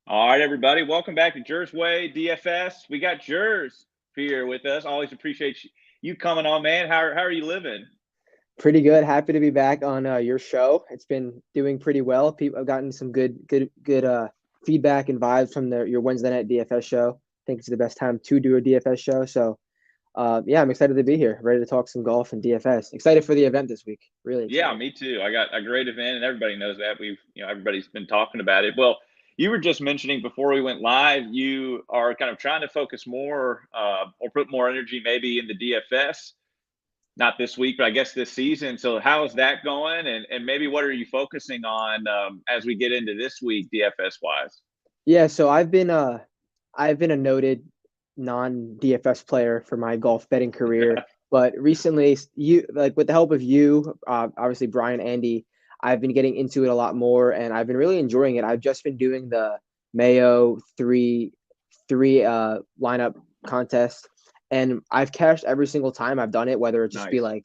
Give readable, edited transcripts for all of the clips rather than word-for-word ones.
All right, everybody. Welcome back to JerzWay DFS. We got Jerz here with us. Always appreciate you coming on, man. How are you living? Pretty good. Happy to be back on your show. It's been doing pretty well. People have gotten some good feedback and vibes from your Wednesday night DFS show. I think it's the best time to do a DFS show. So, yeah, I'm excited to be here, ready to talk some golf and DFS. Excited for the event this week. Really Yeah, excited. me too. I got a great event, and everybody knows that. Everybody's been talking about it. Well, you were just mentioning before we went live, you are kind of trying to focus more or put more energy maybe in the DFS. Not this week, but I guess this season. So how's that going? And maybe what are you focusing on as we get into this week, DFS wise? Yeah, so I've been a noted non-DFS player for my golf betting career, but recently, you like with the help of you, obviously Brian, Andy, I've been getting into it a lot more, and I've been really enjoying it. I've just been doing the Mayo three lineup contest, and I've cashed every single time I've done it, whether it just be Nice.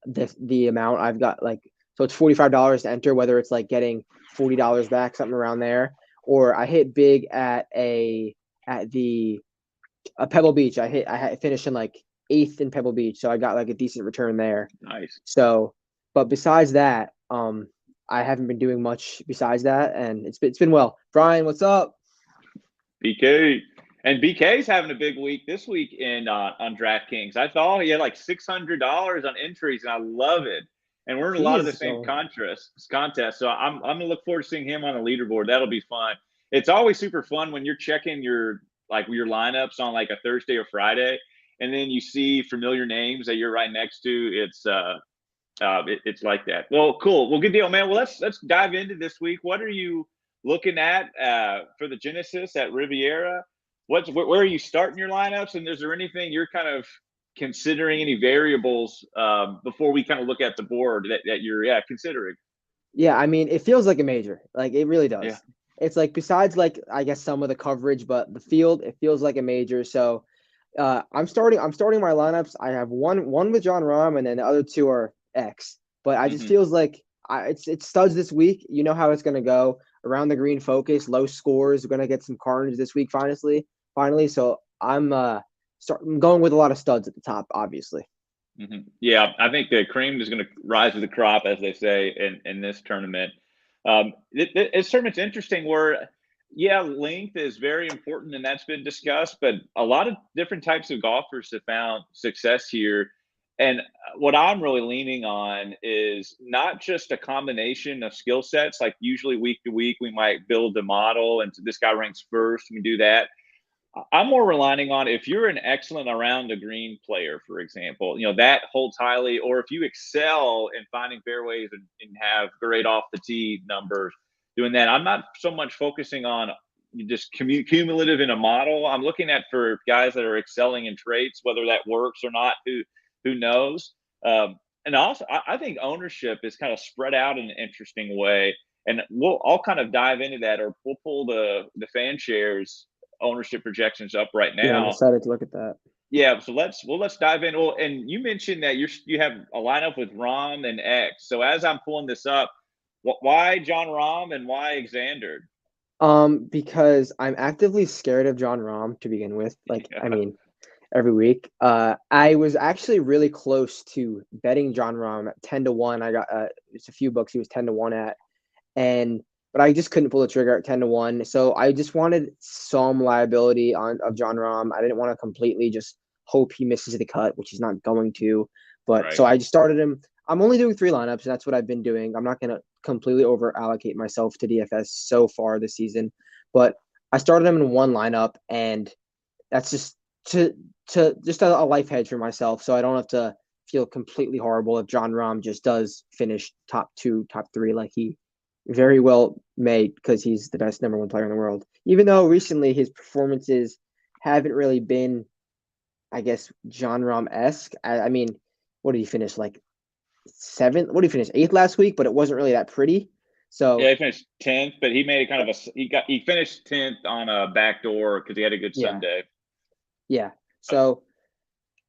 like the amount I've got, like, so it's $45 to enter, whether it's like getting $40 back, something around there, or I hit big at the Pebble Beach. I finished in like eighth in Pebble Beach, so I got like a decent return there. Nice. So, but besides that, I haven't been doing much besides that, and it's been well. Brian, what's up? BK. And BK's having a big week this week in on DraftKings. I thought he had like $600 on entries, and I love it. And we're in a He lot of the is same so contests. So I'm gonna look forward to seeing him on the leaderboard. That'll be fun. It's always super fun when you're checking your lineups on like a Thursday or Friday, and then you see familiar names that you're right next to. It's like that. Well, cool. Well, good deal, man. Well, let's dive into this week. What are you looking at for the Genesis at Riviera? Where are you starting your lineups? And is there anything you're kind of considering, any variables before we kind of look at the board that you're considering? Yeah, I mean, it feels like a major. Like, it really Yeah. does. It's like, besides, like, I guess some of the coverage, but the field, it feels like a major. So, I'm starting my lineups. I have one with John Rahm, and then the other two are X. But I just Hmm. feels like it's studs this week. You know how it's gonna go. Around the green focus, low scores. We're gonna get some carnage this week, finally. So I'm going with a lot of studs at the top, obviously. Yeah, I think the cream is going to rise to the crop, as they say in this tournament. This tournament's interesting where, yeah, length is very important, and that's been discussed, but a lot of different types of golfers have found success here. And what I'm really leaning on is not just a combination of skill sets, like usually week to week, we might build a model, and so this guy ranks first, we do that. I'm more relying on if you're an excellent around the green player, for example, that holds highly, or if you excel in finding fairways and have great off the tee numbers doing that. I'm not so much focusing on just cumulative in a model. I'm looking at for guys that are excelling in traits, whether that works or not, who knows. And also, I think ownership is kind of spread out in an interesting way. And I'll kind of dive into that, or we'll pull the fan shares ownership projections up right Yeah, I'm now. excited to look at that. Yeah, so let's dive in. Well, and you mentioned that you have a lineup with Rom and X. So as I'm pulling this up, why John Rom and why Xander? Because I'm actively scared of John Rahm to begin with. Like, I Yeah. mean, every week. I was actually really close to betting John Rahm at 10-1. I got just a few books he was 10-1 at, and but I just couldn't pull the trigger at 10-1. So I just wanted some liability on of John Rahm. I didn't want to completely just hope he misses the cut, which he's not going to. But Right. so I just started him. I'm only doing three lineups, and that's what I've been doing. I'm not gonna completely over allocate myself to DFS so far this season, but I started him in one lineup, and that's just to just a life hedge for myself, so I don't have to feel completely horrible if John Rahm just does finish top two, top three, like he very well may, because he's the best number one player in the world. Even though recently his performances haven't really been, I guess, John Rahm esque. I mean, what did he finish, like seventh? What did he finish, eighth last week? But it wasn't really that pretty. Yeah, So he finished 10th, but he made it kind of he finished 10th on a backdoor because he had a good yeah, Sunday. yeah. So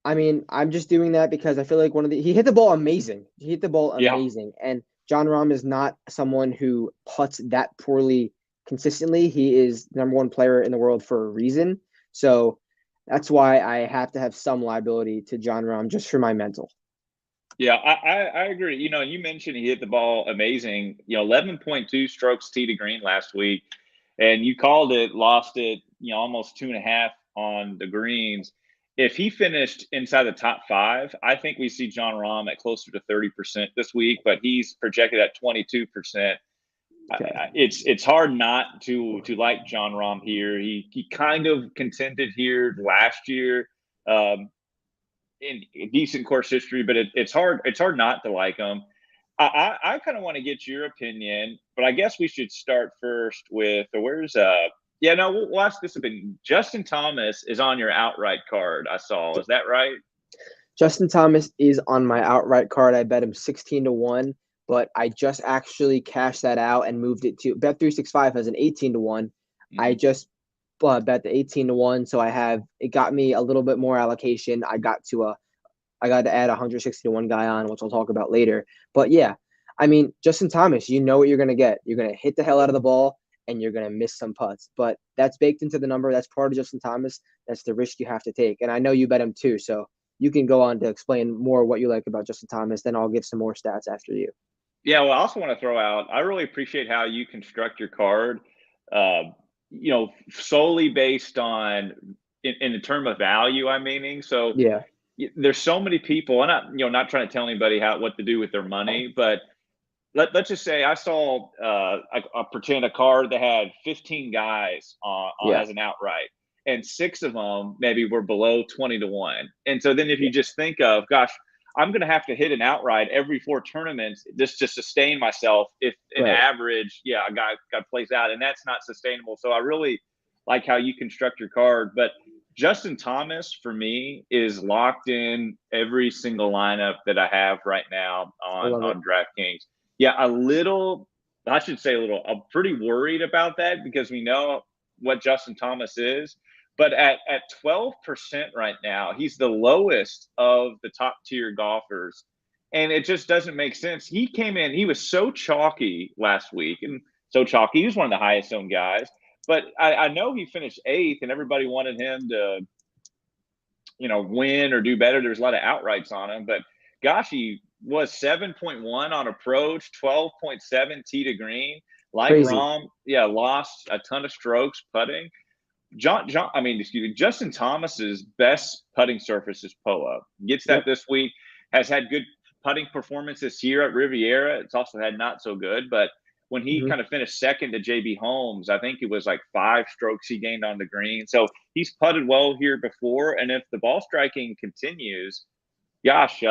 I mean, I'm just doing that because I feel like he hit the ball amazing. He hit the ball Yeah. amazing. And John Rahm is not someone who puts that poorly consistently, he is the number one player in the world for a reason. So that's why I have to have some liability to Jon Rahm just for my mental. Yeah, I agree. You mentioned he hit the ball amazing. 11.2 strokes tee to green last week, and you called it, lost it, almost 2.5 on the greens. If he finished inside the top 5, I think we see Jon Rahm at closer to 30% this week, but he's projected at 22%. Okay. It's hard not to like Jon Rahm here. He kind of contended here last year. In decent course history, but it's hard not to like him. I kind of want to get your opinion, but I guess we should start first with we'll ask this a bit. Justin Thomas is on your outright card, I saw. Is that right? Justin Thomas is on my outright card. I bet him 16-1, but I just actually cashed that out and moved it to Bet365 has an 18-1. I just bet the 18-1, so it got me a little bit more allocation. I got to add 160-1 guy on, which I'll talk about later. But yeah, I mean, Justin Thomas, you know what you're going to get. You're going to hit the hell out of the ball, and you're going to miss some putts. But that's baked into the number. That's part of Justin Thomas. That's the risk you have to take. And I know you bet him too, so you can go on to explain more what you like about Justin Thomas. Then I'll give some more stats after you. Yeah, well, I also want to throw out, I really appreciate how you construct your card, solely based on in the term of value, I'm meaning. So Yeah. There's so many people, and not trying to tell anybody what to do with their money, but let's just say I saw pretend a card that had 15 guys as an outright, and 6 of them maybe were below 20-1. And so then if you just think of, gosh, I'm going to have to hit an outright every 4 tournaments just to sustain myself if an average, a guy plays out, and that's not sustainable. So I really like how you construct your card, but Justin Thomas, for me, is locked in every single lineup that I have right now on DraftKings. Yeah, I'm pretty worried about that because we know what Justin Thomas is. But at 12% right now, he's the lowest of the top tier golfers. And it just doesn't make sense. He came in, he was so chalky last week, and so chalky. He was one of the highest owned guys. But I know he finished 8th, and everybody wanted him to, win or do better. There's a lot of outrights on him. But gosh, he was 7.1 on approach, 12.7 tee to green. Like Rahm, lost a ton of strokes putting. Justin Thomas's best putting surface is Poa. Gets that this week. Has had good putting performance this year at Riviera. It's also had not so good, but when he kind of finished second to JB Holmes, I think it was like 5 strokes he gained on the green. So he's putted well here before, and if the ball striking continues, gosh,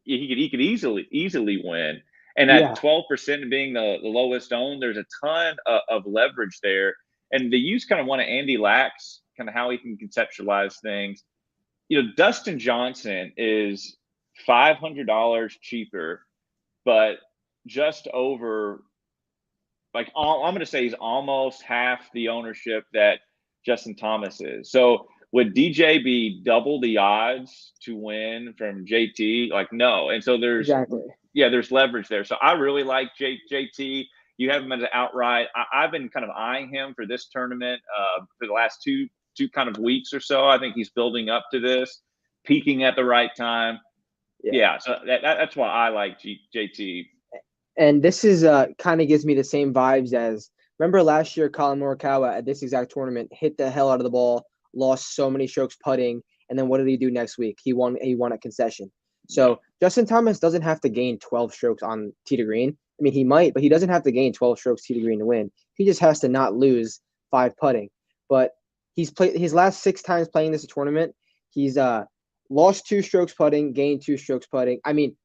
he could easily win. And at 12% and being the lowest owned, there's a ton of leverage there. And the use kind of one of Andy Lack's, kind of how he can conceptualize things. Dustin Johnson is $500 cheaper, but just over, I'm going to say he's almost half the ownership that Justin Thomas is. So would DJ be double the odds to win from JT? No. And so there's leverage there. So I really like JT. You have him as an outright. I've been kind of eyeing him for this tournament for the last two kind of weeks or so. I think he's building up to this, peaking at the right time. Yeah, so that's why I like JT. And this is kind of gives me the same vibes as, remember last year, Colin Morikawa at this exact tournament hit the hell out of the ball, lost so many strokes putting, and then what did he do next week? He won a concession. So Justin Thomas doesn't have to gain 12 strokes on tee to green. I mean, he might, but he doesn't have to gain 12 strokes tee to green to win. He just has to not lose 5 putting. But he's played his last 6 times playing this tournament. He's lost 2 strokes putting, gained 2 strokes putting. I mean,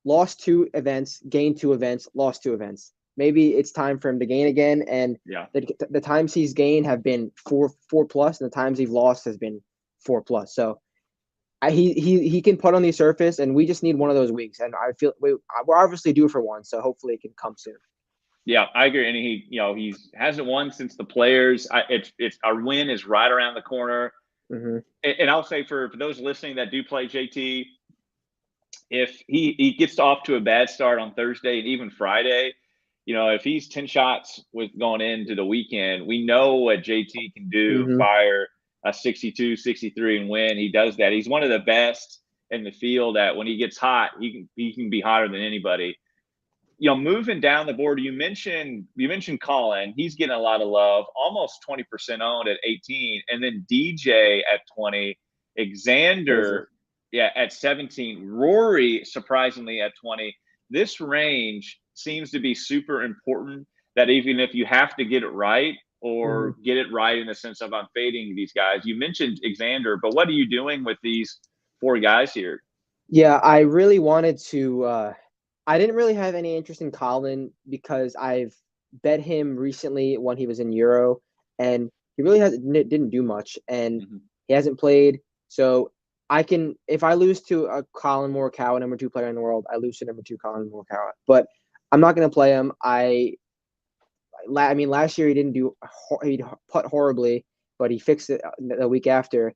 lost 2 events, gained 2 events, lost 2 events. Maybe it's time for him to gain again. And the times he's gained have been 4 plus, and the times he's lost has been 4 plus. So he can put on the surface, and we just need one of those weeks. And I feel we're obviously due for one, so hopefully it can come soon. Yeah, I agree. And he hasn't won since the Players. It's our win is right around the corner. And I'll say for those listening that do play JT, if he gets off to a bad start on Thursday and even Friday, if he's 10 shots with going into the weekend, we know what JT can do, Mm-hmm. fire a 62, 63 and win. He does that. He's one of the best in the field at when he gets hot, he can be hotter than anybody. Moving down the board, you mentioned Colin. He's getting a lot of love, almost 20% owned at 18, and then DJ at 20, Xander, at 17, Rory surprisingly at 20. This range seems to be super important. That even if you have to get it right or get it right in the sense of I'm fading these guys. You mentioned Xander, but what are you doing with these 4 guys here? Yeah, I really wanted to. I didn't really have any interest in Colin because I've bet him recently when he was in Euro, and he really didn't do much, and he hasn't played. So I can, if I lose to a Colin Morikawa, number 2 player in the world, I lose to number 2 Colin Morikawa. But I'm not going to play him. I mean, last year he putt horribly, but he fixed it the week after.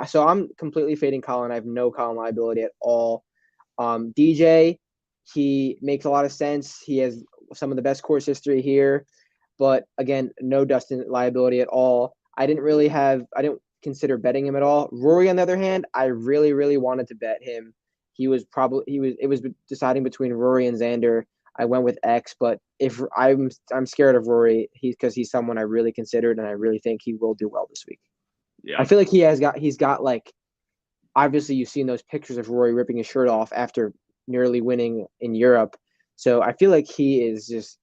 So I'm completely fading Colin. I have no Colin liability at all. DJ, he makes a lot of sense. He has some of the best course history here, but again, no Dustin liability at all. I didn't consider betting him at all. Rory, on the other hand, I really, really wanted to bet him. It was deciding between Rory and Xander. I went with X, but if I'm scared of Rory, because he's someone I really considered, and I really think he will do well this week. Yeah. I feel like he's got like, obviously you've seen those pictures of Rory ripping his shirt off after nearly winning in Europe. So I feel like he is just,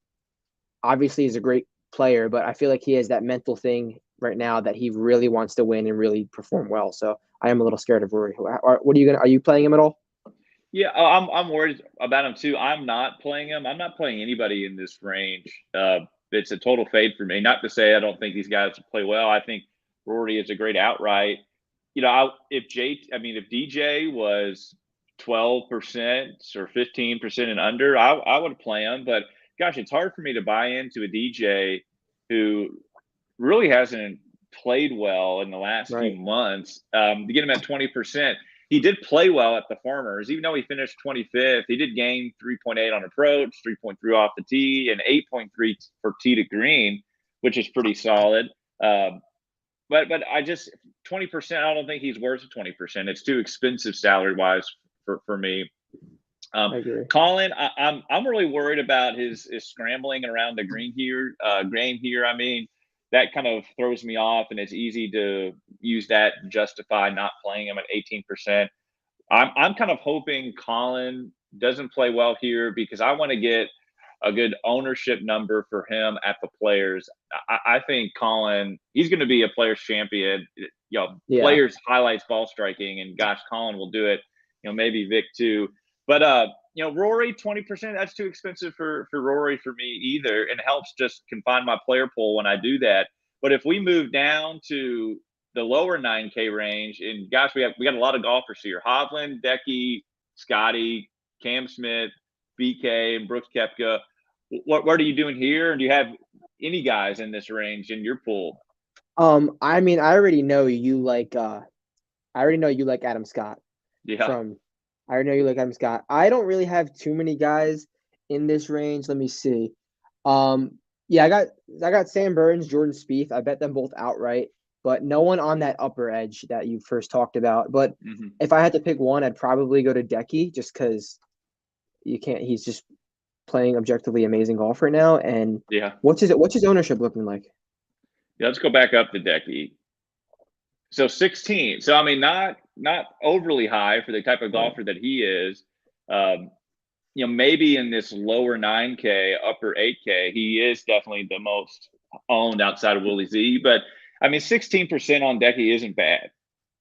obviously he's a great player, but I feel like he has that mental thing right now that he really wants to win and really perform well. So I am a little scared of Rory. Are you playing him at all? Yeah, I'm worried about him too. I'm not playing him. I'm not playing anybody in this range. It's a total fade for me. Not to say I don't think these guys play well. I think Rory is a great outright. If DJ was 12% or 15% and under, I would play him. But gosh, it's hard for me to buy into a DJ who really hasn't played well in the last few months. To get him at 20%. He did play well at the Farmers, even though he finished 25th. He did gain 3.8 on approach, 3.3 off the tee, and 8.3 for tee to green, which is pretty solid. But I just 20%. I don't think he's worth 20%. It's too expensive salary wise for me. I agree. Colin, I'm really worried about his scrambling around the green here. I mean, that kind of throws me off, and it's easy to use that to justify not playing him at 18%. I'm kind of hoping Colin doesn't play well here because I want to get a good ownership number for him at the Players. I think Colin, he's going to be a Players champion. Players highlights ball striking, and gosh, Colin will do it. Maybe Vic too. But Rory, 20%, that's too expensive for Rory for me either. And it helps just confine my player pool when I do that. But if we move down to the lower 9K range, and gosh, we got a lot of golfers here. Hovland, Decky, Scotty, Cam Smith, BK, and Brooks Koepka. What are you doing here? And do you have any guys in this range in your pool? I mean, I already know you like Adam Scott. Yeah. I already know you like Adam Scott. I don't really have too many guys in this range. Let me see. I got Sam Burns, Jordan Spieth. I bet them both outright, but no one on that upper edge that you first talked about. But if I had to pick one, I'd probably go to Decky just because you can't. He's just playing objectively amazing golf right now. And what's his ownership looking like? Yeah, let's go back up to Decky. So 16. So I mean, not overly high for the type of golfer that he is. Maybe in this lower 9K, upper 8K, he is definitely the most owned outside of Willie Z. But I mean, 16% on Decky isn't bad.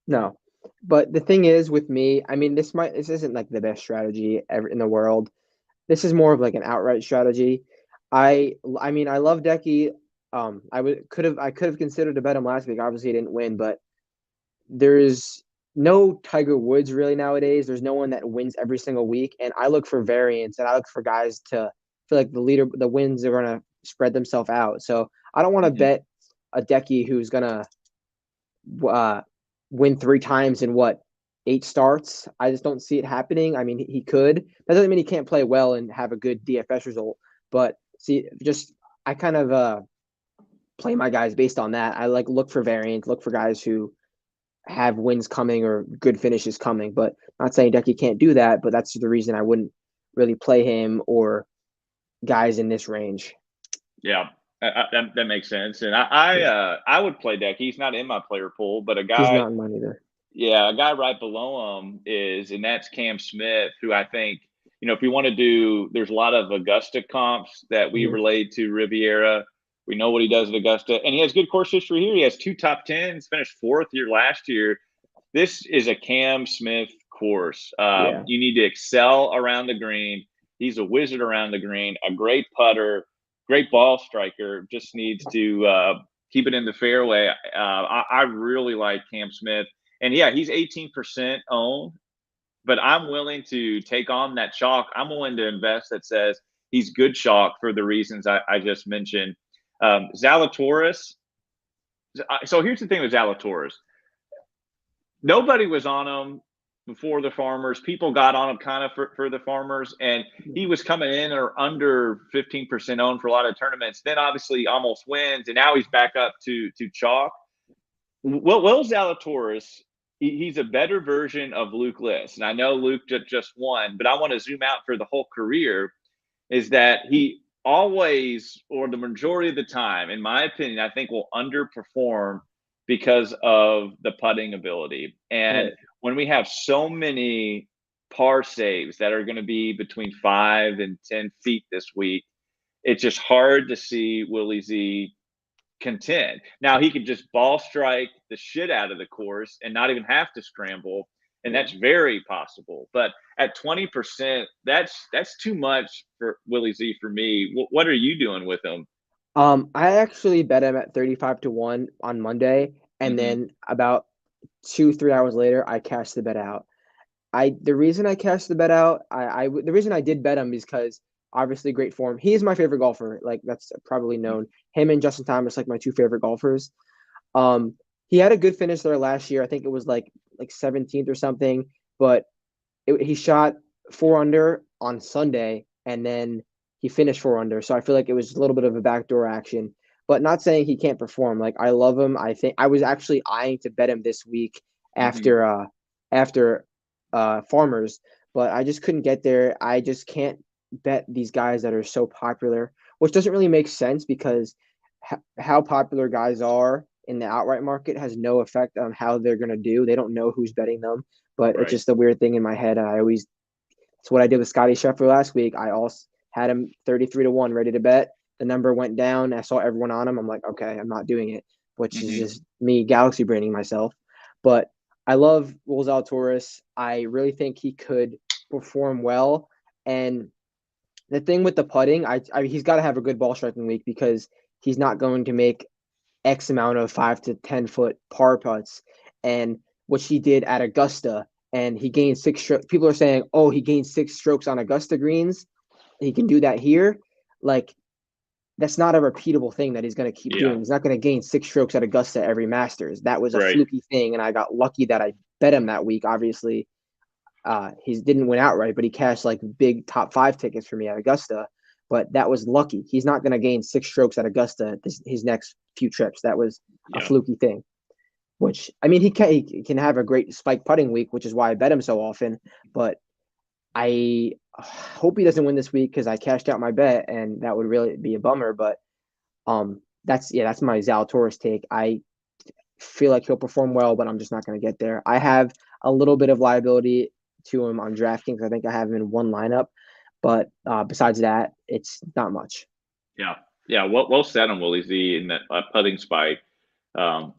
No, but the thing is with me, I mean, this isn't like the best strategy ever in the world. This is more of like an outright strategy. I mean, I love Decky. I could have considered to bet him last week. Obviously, he didn't win, but there's no Tiger Woods really nowadays. There's no one that wins every single week, and I look for variance, and I look for guys to feel like the wins are going to spread themselves out. So I don't want to bet a Decky who's going to win 3 times in 8 starts. I just don't see it happening. I mean, he could. That doesn't mean he can't play well and have a good DFS result, but See, just I kind of play my guys based on that. I like look for variants, look for guys who have wins coming or good finishes coming. But not saying Decky can't do that, but that's the reason I wouldn't really play him or guys in this range. Yeah, that makes sense. And I would play Deck. He's not in my player pool, but He's not in mine either. Yeah, a guy right below him and that's Cam Smith, who I think, if we want to do, there's a lot of Augusta comps that we relate to Riviera. We know what he does at Augusta, and he has good course history here. He has 2 top 10s, finished 4th here last year. This is a Cam Smith course. You need to excel around the green. He's a wizard around the green, a great putter, great ball striker, just needs to keep it in the fairway. I really like Cam Smith. And yeah, he's 18% owned, but I'm willing to take on that chalk. I'm willing to invest that says he's good chalk for the reasons I just mentioned. Zalatoris. So here's the thing with Zalatoris. Nobody was on him before the Farmers. People got on him kind of for the Farmers, and he was coming in or under 15% owned for a lot of tournaments. Then obviously almost wins, and now he's back up to chalk. Will Zalatoris, he's a better version of Luke List. And I know Luke just won, but I want to zoom out for the whole career, is that he always, or the majority of the time, in my opinion, I think will underperform because of the putting ability. And when we have so many par saves that are going to be between 5 and 10 feet this week, it's just hard to see Willie Z contend. Now he could just ball strike the shit out of the course and not even have to scramble, and that's very possible. But at 20%, that's too much for Willie Z for me. What are you doing with him? I actually bet him at 35-1 on Monday, and then about 2-3 hours later, I cashed the bet out. The reason I cashed the bet out, the reason I did bet him is because obviously great form. He is my favorite golfer. Like, that's probably known. Him and Justin Thomas, like my 2 favorite golfers. He had a good finish there last year. I think it was like 17th or something, but he shot 4 under on Sunday, and then he finished 4 under. So I feel like it was a little bit of a backdoor action, but not saying he can't perform. Like, I love him. I think I was actually eyeing to bet him this week after Farmers, but I just couldn't get there. I just can't bet these guys that are so popular, which doesn't really make sense because how popular guys are in the outright market has no effect on how they're going to do. They don't know who's betting them, but it's just a weird thing in my head. It's what I did with Scotty Scheffler last week. I also had him 33-1 ready to bet. The number went down. I saw everyone on him. I'm like, okay, I'm not doing it, which is just me galaxy braining myself. But I love Will Zalatoris. I really think he could perform well. And the thing with the putting, he's got to have a good ball striking week because he's not going to make X amount of 5 to 10 foot par putts. And which he did at Augusta, and he gained 6 strokes. People are saying, oh, he gained 6 strokes on Augusta greens. He can do that here. Like, that's not a repeatable thing that he's going to keep doing. He's not going to gain 6 strokes at Augusta every Masters. That was a fluky thing, and I got lucky that I bet him that week. Obviously, he didn't win outright, but he cashed like big top 5 tickets for me at Augusta. But that was lucky. He's not going to gain 6 strokes at Augusta his next few trips. That was a fluky thing. Which, I mean, he can have a great spike putting week, which is why I bet him so often. But I hope he doesn't win this week because I cashed out my bet, and that would really be a bummer. But that's my Zalatoris take. I feel like he'll perform well, but I'm just not going to get there. I have a little bit of liability to him on DraftKings. I think I have him in one lineup, but besides that, it's not much. Yeah. Well said on Willie Z in that putting spike.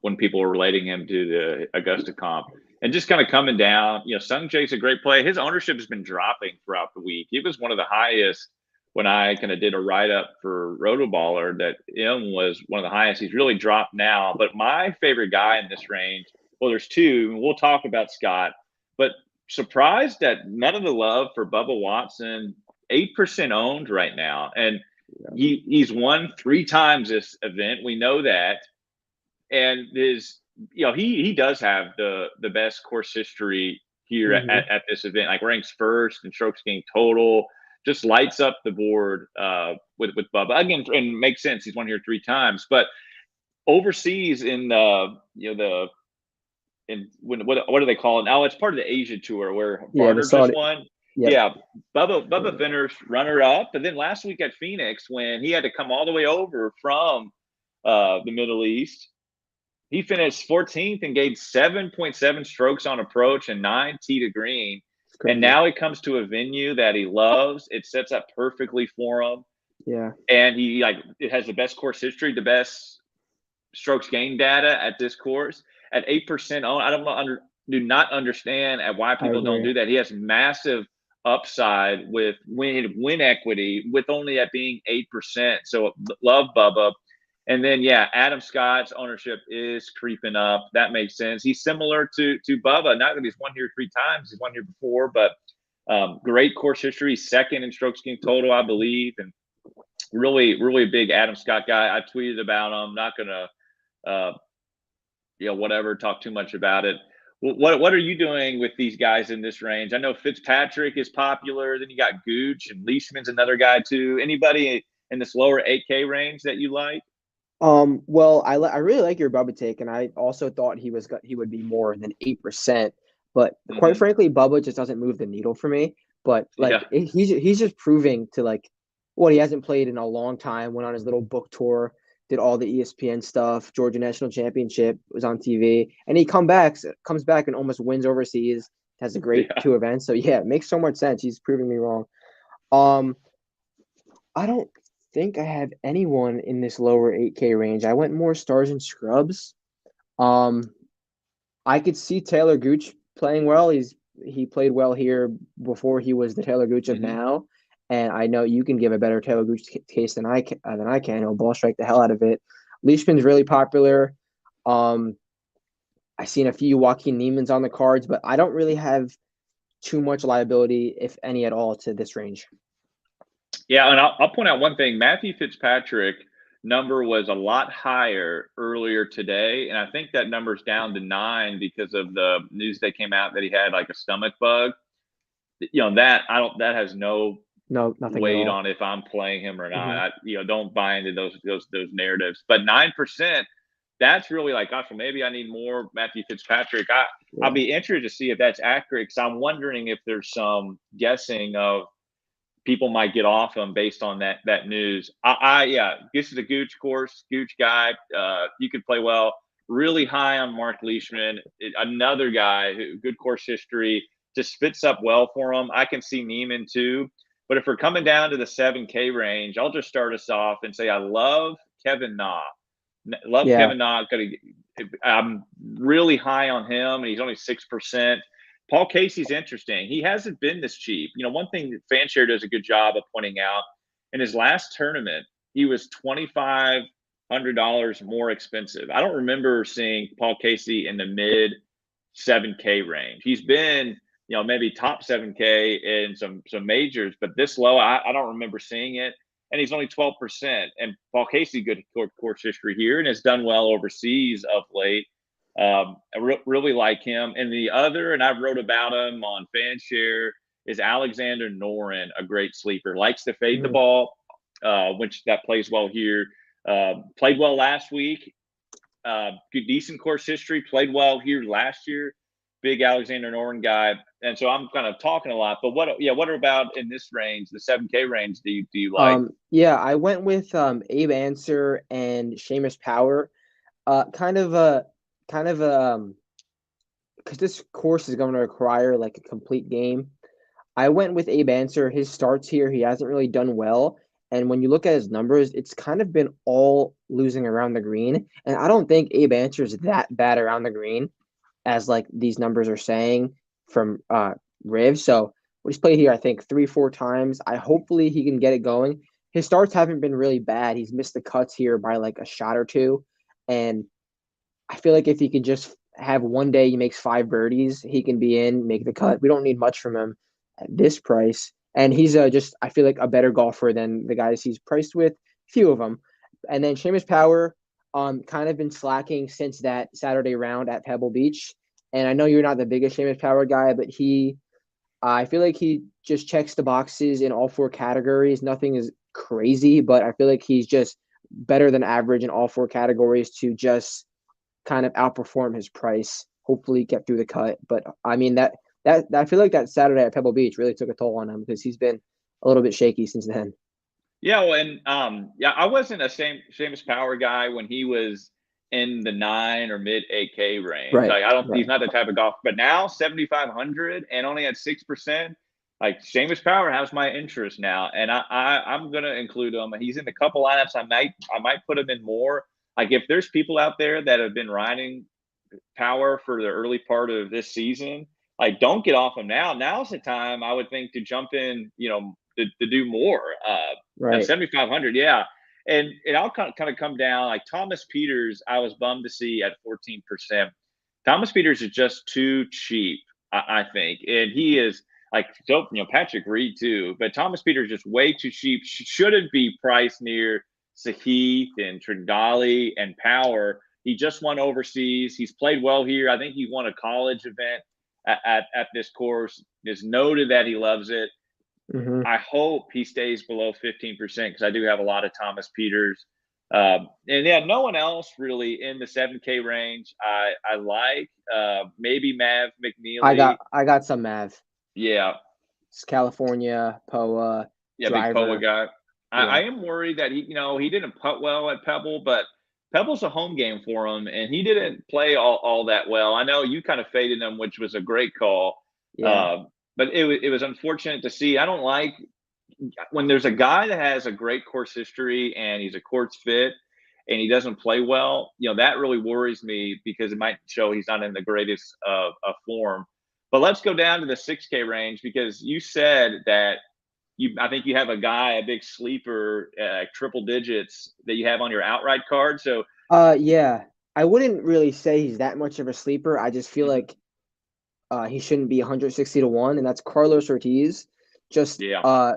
When people were relating him to the Augusta comp and just kind of coming down, Sung Jae's a great play. His ownership has been dropping throughout the week. He was one of the highest when I kind of did a write-up for Rotoballer that was one of the highest. He's really dropped now. But my favorite guy in this range, well, there's 2. We'll talk about Scott, but surprised that none of the love for Bubba Watson, 8% owned right now. And he's won 3 times this event. We know that. And he does have the best course history here at this event. Like, ranks first in strokes gained total, just lights up the board with Bubba. Again, and makes sense. He's won here 3 times, but overseas in what do they call it? Now it's part of the Asia Tour where Varner just won. Yep. Yeah, Bubba finished runner-up, but then last week at Phoenix when he had to come all the way over from the Middle East, he finished 14th and gained 7.7 strokes on approach and 9 tee to green. And now he comes to a venue that he loves. It sets up perfectly for him. Yeah, and it has the best course history, the best strokes gained data at this course at 8% on. I do not understand why people don't do that. He has massive upside with win equity with only at being 8%. So love Bubba. And then Adam Scott's ownership is creeping up. That makes sense. He's similar to Bubba. Not that he's won here 3 times. He's won here before, but great course history. He's second in strokes gained total, I believe, and really, really big Adam Scott guy. I tweeted about him. Not gonna talk too much about it. What are you doing with these guys in this range? I know Fitzpatrick is popular. Then you got Gooch and Leishman's another guy too. Anybody in this lower 8K range that you like? Well, I really like your Bubba take, and I also thought he would be more than 8%. But quite frankly, Bubba just doesn't move the needle for me. But he's just proving to he hasn't played in a long time. Went on his little book tour. Did all the ESPN stuff, Georgia National Championship, was on TV, and he comes back and almost wins overseas, has a great 2 events. So it makes so much sense. He's proving me wrong. I don't think I have anyone in this lower 8K range. I went more stars and scrubs. I could see Taylor Gooch playing well. He played well here before he was the Taylor Gooch of now. And I know you can give a better Taylor Gooch case than I can. He'll ball strike the hell out of it. Leishman's really popular. I've seen a few Joaquin Niemann's on the cards, but I don't really have too much liability, if any at all, to this range. Yeah, and I'll point out one thing. Matthew Fitzpatrick number was a lot higher earlier today, and I think that number's down to 9 because of the news that came out that he had a stomach bug. That has nothing weight on if I'm playing him or not. Don't buy into those narratives. But 9%, that's really gosh, well, maybe I need more Matthew Fitzpatrick. I'll be interested to see if that's accurate, because I'm wondering if there's some guessing of people might get off him based on that news. This is a Gooch course, Gooch guy. You could play well. Really high on Mark Leishman, another guy who good course history, just fits up well for him. I can see Niemann too. But if we're coming down to the 7K range, I'll just start us off and say I love Kevin Na. Kevin Na. I'm really high on him, and he's only 6%. Paul Casey's interesting. He hasn't been this cheap. One thing that Fanshare does a good job of pointing out, in his last tournament, he was $2,500 more expensive. I don't remember seeing Paul Casey in the mid 7K range. He's been maybe top 7K in some majors, but this low, I don't remember seeing it. And he's only 12%. And Paul Casey, good course history here, and has done well overseas of late. I really like him. And the other, and I wrote about him on Fanshare, is Alexander Noren, a great sleeper. Likes to fade the ball, which that plays well here. Played well last week. Good, decent course history. Played well here last year. Big Alexander Noren guy. And so I'm kind of talking a lot, but what about in this range, the 7K range, do you like? I went with Abe Ancer and Seamus Power. Because this course is going to require a complete game. I went with Abe Ancer. His starts here, he hasn't really done well. And when you look at his numbers, it's kind of been all losing around the green. And I don't think Abe Ancer is that bad around the green, as these numbers are saying from Riv. So he's played here, I think, 3-4 times. Hopefully he can get it going. His starts haven't been really bad. He's missed the cuts here by a shot or two. And I feel if he can just have one day he makes 5 birdies, he can be in, make the cut. We don't need much from him at this price. And he's just, I feel a better golfer than the guys he's priced with, few of them. And then Seamus Power, kind of been slacking since that Saturday round at Pebble Beach. And I know you're not the biggest Seamus Power guy, but he I feel like he just checks the boxes in all four categories. Nothing is crazy, but I feel like he's just better than average in all four categories to just kind of outperform his price. Hopefully, get through the cut. But I mean that I feel like that Saturday at Pebble Beach really took a toll on him because he's been a little bit shaky since then. Yeah, well, and yeah, I wasn't a Seamus Power guy when he was in the 9 or mid 8K range. Right, Like, I don't, right. he's not the type of golf. But now 7,500 and only at 6%. Like, Seamus Power has my interest now, and I'm gonna include him. He's in a couple lineups. I might put him in more. Like, if there's people out there that have been riding Power for the early part of this season, like, don't get off him now. Now's the time I would think to jump in, to do more. At Right. 7,500, yeah. And I'll kind of come down like Thomas Peters. I was bummed to see at 14%. Thomas Peters is just too cheap, I think, and he is like, so Patrick Reed too, but Thomas Peters is just way too cheap. Shouldn't be priced near Sahith and Tringali and Power. He just won overseas. He's played well here. I think he won a college event at this course. It's noted that he loves it. Mm-hmm. I hope he stays below 15% because I do have a lot of Thomas Peters. And yeah, no one else really in the 7K range. I like maybe Mav McNeely. I got some Mav. Yeah, It's California, POA, yeah, big Poa driver. guy. I Yeah. am worried that he didn't putt well at Pebble, but Pebble's a home game for him, and he didn't play all that well. I know you kind of faded him, which was a great call. Yeah. But it was unfortunate to see. I don't like when there's a guy that has a great course history and he's a course fit and he doesn't play well. That really worries me because it might show he's not in the greatest of form. But let's go down to the 6K range because you said that I think you have a guy, a big sleeper, triple digits that you have on your outright card. So, Yeah. I wouldn't really say he's that much of a sleeper. I just feel mhm, like he shouldn't be 160 to 1, and that's Carlos Ortiz. Just yeah,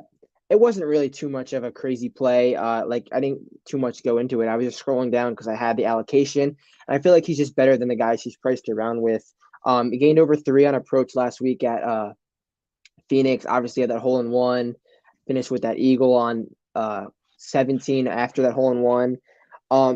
it wasn't really too much of a crazy play. Like I didn't too much go into it. I was just scrolling down because I had the allocation, and I feel like he's just better than the guys he's priced around with. He gained over 3 on approach last week at Phoenix. Obviously had that hole in one, finished with that eagle on 17 after that hole in one.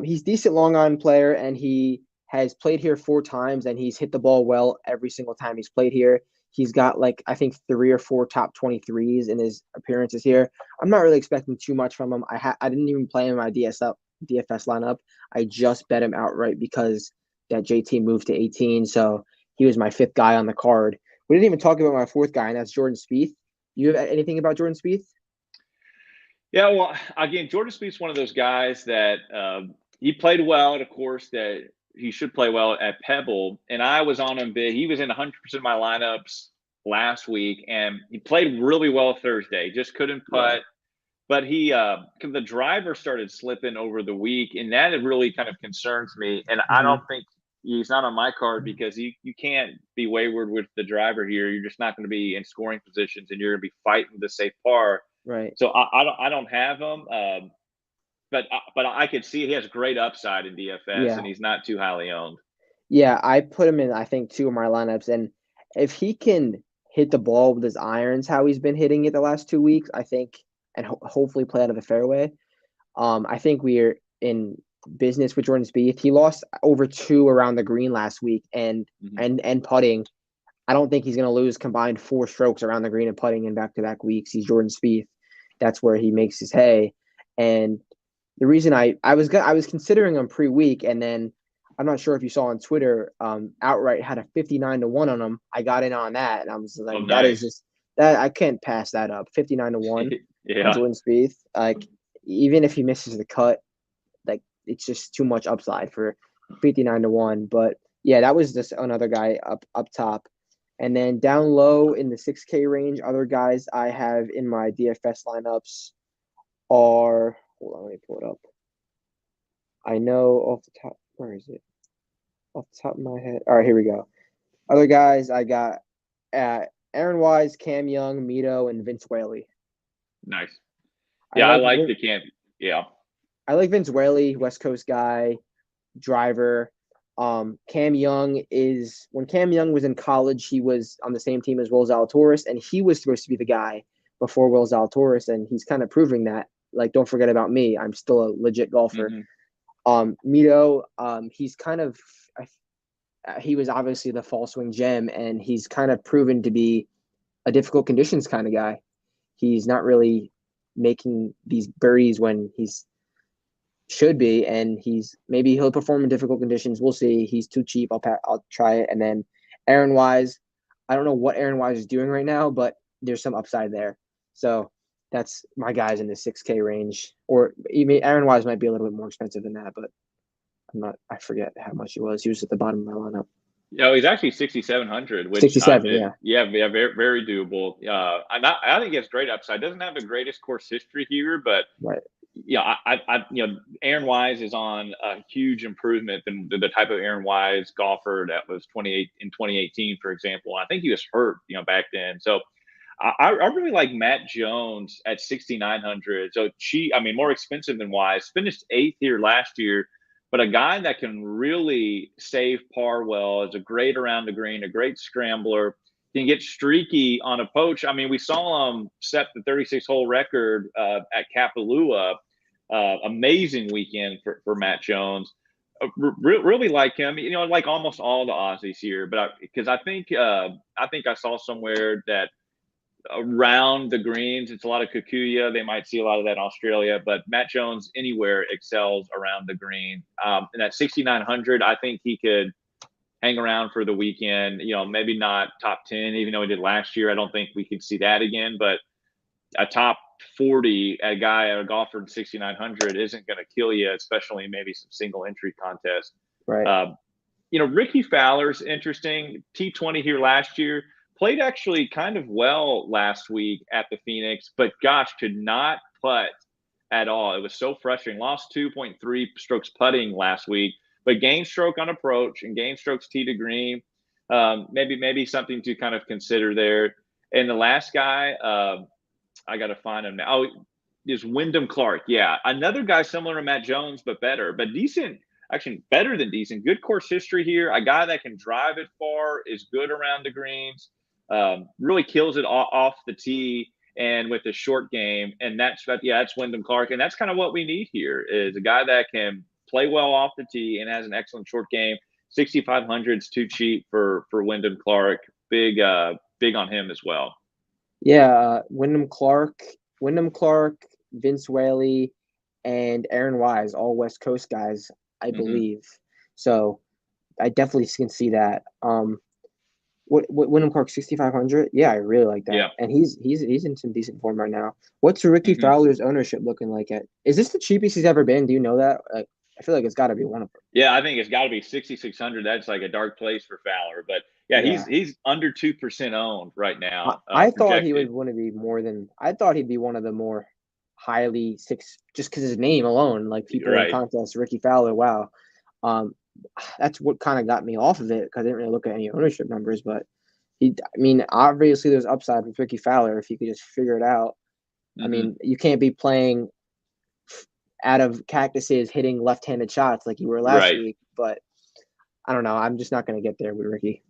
He's decent long on player, and he has played here 4 times, and he's hit the ball well every single time he's played here. He's got like I think 3 or 4 top 23s in his appearances here. I'm not really expecting too much from him. I didn't even play him in my DFS lineup. I just bet him outright because that JT moved to 18, so he was my 5th guy on the card. We didn't even talk about my 4th guy, and that's Jordan Spieth. You have anything about Jordan Spieth? yeah. Well, again, Jordan Spieth's one of those guys that he played well at a course that he should play well at Pebble, and I was on him big. He was in 100% of my lineups last week, and he played really well Thursday. Just couldn't Yeah. putt. But the driver started slipping over the week, and that really kind of concerns me. And I Mm-hmm. don't think he's not on my card because you can't be wayward with the driver here. You're just not going to be in scoring positions, and you're going to be fighting the safe par. Right. So I don't have him, but I could see he has great upside in DFS, Yeah. and he's not too highly owned. Yeah, I put him in, I think, 2 of my lineups. And if he can hit the ball with his irons, how he's been hitting it the last 2 weeks, I think, and hopefully play out of the fairway, I think we are in business with Jordan Spieth. He lost over 2 around the green last week, and Mm-hmm. and putting. I don't think he's going to lose combined 4 strokes around the green and putting in back-to-back weeks. He's Jordan Spieth. That's where he makes his hay. And the reason I was considering him pre-week, and then I'm not sure if you saw on Twitter, outright had a 59 to 1 on him. I got in on that, and I was Oh, like, that is nice. just that I can't pass that up. 59 to 1 on Yeah. Jordan Spieth. Like even if he misses the cut, like it's just too much upside for 59 to 1. But yeah, that was just another guy up top. And then down low in the 6K range, other guys I have in my DFS lineups are, hold on, let me pull it up. I know off the top, where is it? Off the top of my head. All right, here we go. Other guys I got Aaron Wise, Cam Young, Mito, and Vince Whaley. Nice. I Yeah, I like like the camp. Yeah. I like Vince Whaley, West Coast guy, driver. Cam Young when Cam Young was in college, he was on the same team as Will Zalatoris, and he was supposed to be the guy before Will Zalatoris, and he's kind of proving that. Like, don't forget about me. I'm still a legit golfer. Mito, he's kind of he was obviously the fall swing gem, and he's kind of proven to be a difficult conditions kind of guy. He's not really making these birdies when he's should be, and he'll perform in difficult conditions. We'll see. He's too cheap. I'll try it. And then Aaron Wise, I don't know what Aaron Wise is doing right now, but there's some upside there. So that's my guys in the 6K range, or even Aaron Wise might be a little bit more expensive than that, but I forget how much he was. He was at the bottom of my lineup. Yeah, he's actually 6,700, which 67, yeah, very, very doable. I think he has great upside. Doesn't have the greatest course history here, but right. Yeah, Aaron Wise is on a huge improvement than the type of Aaron Wise golfer that was 28 in 2018, for example. I think he was hurt, back then. So I really like Matt Jones at 6,900. So more expensive than Wise. Finished 8th here last year, but a guy that can really save par well, is a great around the green, a great scrambler, can get streaky on approach. We saw him set the 36-hole record at Kapalua. Amazing weekend for Matt Jones. Really like him. Like almost all the Aussies here, but because I think I saw somewhere that around the greens, it's a lot of Kikuyu. They might see a lot of that in Australia, but Matt Jones anywhere excels around the green. And at 6,900, I think he could hang around for the weekend. Maybe not top 10, even though he did last year. I don't think we could see that again, but a top 40, a golfer at 6,900 isn't going to kill you, especially maybe some single entry contest. Right. Ricky Fowler's interesting. T20 here last year. Played actually kind of well last week at the Phoenix, but gosh, could not putt at all. It was so frustrating. Lost 2.3 strokes putting last week, but gained stroke on approach and gained strokes tee to green. Maybe something to kind of consider there. And the last guy, I got to find him now. Is Windham Clark. Yeah, another guy similar to Matt Jones, but better, but decent. Actually, better than decent. Good course history here. A guy that can drive it far, is good around the greens. Really kills it off the tee and with the short game. And that's Windham Clark. And that's kind of what we need here, is a guy that can play well off the tee and has an excellent short game. 6,500 is too cheap for Windham Clark. Big on him as well. Yeah, Windham Clark, Vince Whaley, and Aaron Wise, all West Coast guys, I believe. So I definitely can see that. What Windham Clark 6,500? Yeah, I really like that. Yeah. And he's in some decent form right now. What's Ricky Fowler's ownership looking like is this the cheapest he's ever been? Do you know that? I feel like it's got to be one of them. Yeah, I think it's got to be 6,600. That's like a dark place for Fowler, but yeah. he's under 2% owned right now. I thought he would want to be more than. I thought he'd be one of the more highly just because his name alone, like people in contests, Ricky Fowler. Wow, that's what kind of got me off of it, because I didn't really look at any ownership numbers. But obviously there's upside with Ricky Fowler if you could just figure it out. You can't be playing out of cactuses hitting left-handed shots like you were last week, but I don't know. I'm just not going to get there with Ricky.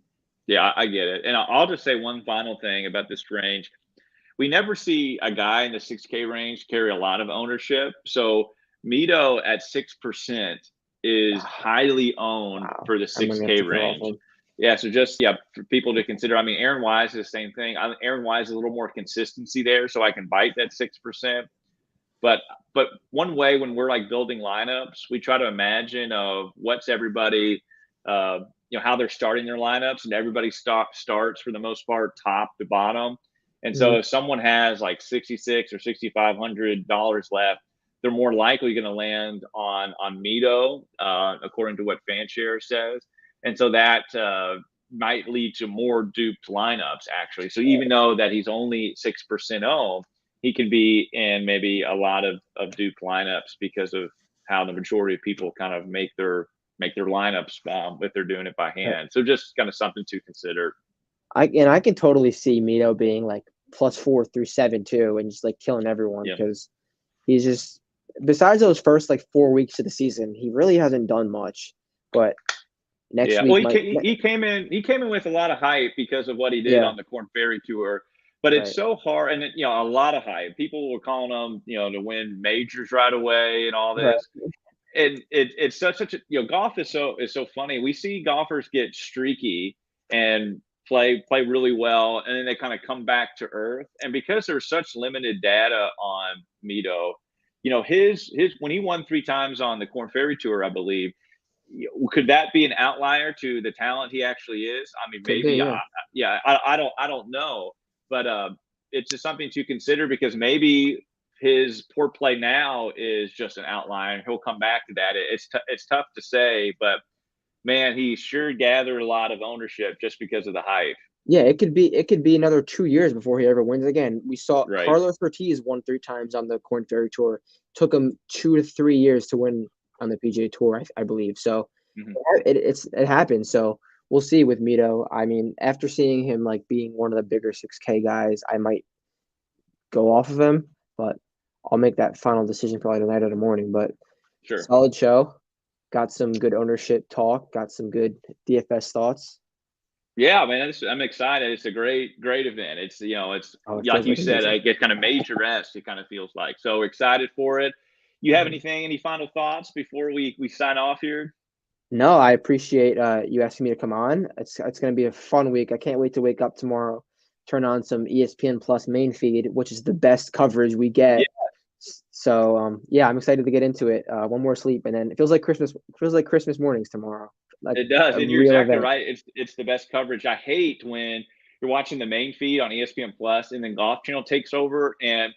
Yeah, I get it. And I'll just say one final thing about this range. We never see a guy in the 6K range carry a lot of ownership. So Mito at 6% is highly owned for the 6K range. Yeah, so just for people to consider. Aaron Wise is the same thing. Aaron Wise is a little more consistency there, so I can bite that 6%. But one way when we're like building lineups, we try to imagine of what's everybody, how they're starting their lineups, and everybody starts for the most part top to bottom. And so if someone has like $6,600 or $6,500 left, they're more likely going to land on Mito, according to what Fanshare says. And so that might lead to more duped lineups, actually. So even though that he's only 6% owned, he can be in maybe a lot of duped lineups because of how the majority of people kind of make their lineups if they're doing it by hand. So just kind of something to consider. I can totally see Mito being like +4 through 7 too, and just like killing everyone, because he's just, besides those first like 4 weeks of the season, he really hasn't done much. But Next Yeah. week Well, might. he came in with a lot of hype because of what he did Yeah. on the Corn Ferry Tour. But it's Right. so hard, and a lot of hype. People were calling him, to win majors right away and all Right. this. And it's such a golf is so funny. We see golfers get streaky and play really well, and then they kind of come back to earth. And because there's such limited data on Mito, his when he won 3 times on the Corn Ferry Tour, I believe, could that be an outlier to the talent he actually is? I mean, Could be. maybe. Yeah. I don't know, but it's just something to consider because maybe his poor play now is just an outlier. He'll come back to that. It's tough to say, but man, he sure gathered a lot of ownership just because of the hype. Yeah, it could be another 2 years before he ever wins again. We saw Right. Carlos Ortiz won 3 times on the Corn Ferry Tour. Took him 2 to 3 years to win on the PGA Tour, I believe. So Mm-hmm. it happens. So we'll see with Mito. I mean, after seeing him like being one of the bigger 6K guys, I might go off of him, but I'll make that final decision probably tonight or the morning. But Sure. solid show. Got some good ownership talk. Got some good DFS thoughts. Yeah, man, I'm excited. It's a great event. It's like you said, I get kind of major-esque. It kind of feels like so excited for it. You have any final thoughts before we sign off here? No, I appreciate you asking me to come on. It's going to be a fun week. I can't wait to wake up tomorrow, turn on some ESPN Plus main feed, which is the best coverage we get. Yeah. So yeah, I'm excited to get into it. One more sleep, and then it feels like Christmas. Feels like Christmas mornings tomorrow. Like It does, and you're real exactly event. right. It's the best coverage. I hate when you're watching the main feed on ESPN Plus, and then Golf Channel takes over, and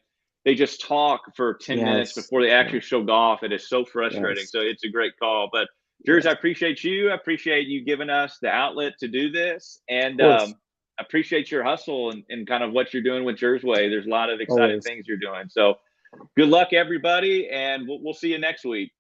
they just talk for 10 minutes Yes. before they actually show golf. It is so frustrating. Yes. So it's a great call. But Jers, I appreciate you. I appreciate you giving us the outlet to do this, and I appreciate your hustle and kind of what you're doing with JerzWay. There's a lot of exciting Always. things you're doing. So good luck, everybody, and we'll see you next week.